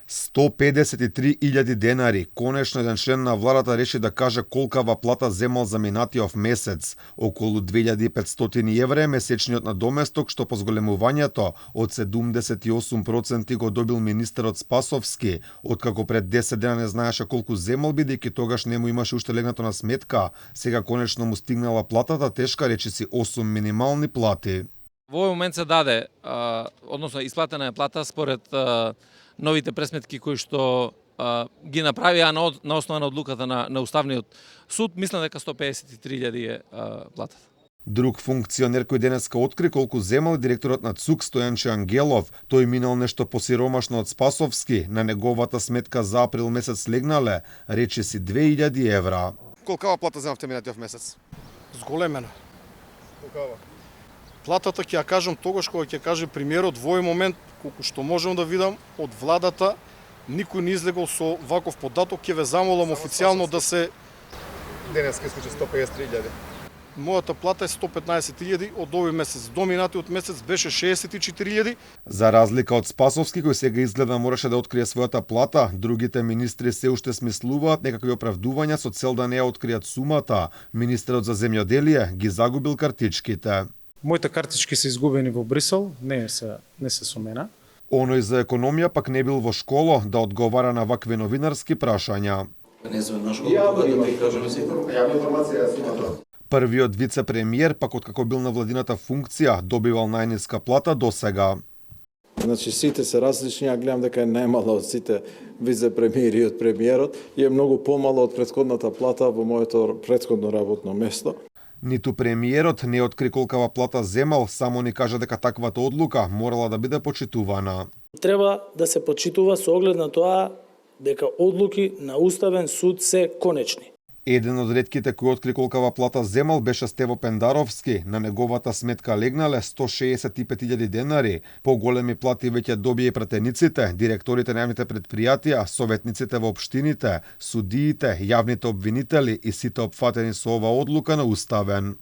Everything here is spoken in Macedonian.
153.000 денари. Конечно еден член на владата реши да каже колкава плата земал за минатиот месец. Околу 2500 евра е месечниот надоместок, што по зголемувањето од 78% го добил министерот Спасовски, откако пред 10 дена не знаеше колку земал, бидејќи тогаш не му имаше уште легнато на сметка. Сега конечно му стигнала платата, тешка речиси 8 минимални плати. Во овој момент се даде, односно исплатена е плата според новите пресметки кои што ги направија на основа на одлуката на Уставниот суд. Мислам дека 153.000 е платата. Друг функционер кој денеска откри колку земал директорот на ЦУК Стојанче Ангелов. Тој минал нешто посиромашно од Спасовски. На неговата сметка за април месец легнале, речиси 2000 евра. Колкава плата земавте минатиот месец? Зголемена. Колкава? Платата ќе ја кажам тогаш кога ќе каже премиерот. Во овој момент, колку што можам да видам од владата, никој не излегол со ваков податок. Ќе ве замолам официјално да се... Денеска искаче 153.000. Мојата плата е 115.000, од овој месец до минатиот месец беше 64.000. За разлика од Спасовски, кој сега изгледа мораше да открие својата плата, другите министри се уште смислуваат некакви оправдувања со цел да не ја откријат сумата. Министерот за земјоделие ги загубил картичките. Моите картички се изгубени во Брисел, не се со мене. Оној за економија пак не бил во школа да одговара на вакви новинарски прашања. Не знам на школа да ти кажеме се информација. Првиот вице-премиер, пак откако бил на владината функција, добивал најниска плата досега. Значи сите се различни, ја гледам дека е најмала од сите вице-премиери од премиерот и е многу помала од претходната плата во моето претходно работно место. Ниту премиерот не откри колкава плата земал, само ни кажа дека таквата одлука морала да биде почитувана. Треба да се почитува со оглед на тоа дека одлуки на Уставен суд се конечни. Еден од ретките кој откри колкава плата земал беше Стево Пендаровски. На неговата сметка легнале 165.000 денари. Поголеми плати веќе добија и пратениците, директорите на јавните предпријатија, советниците во општините, судиите, јавните обвинители и сите опфатени со оваа одлука на Уставен.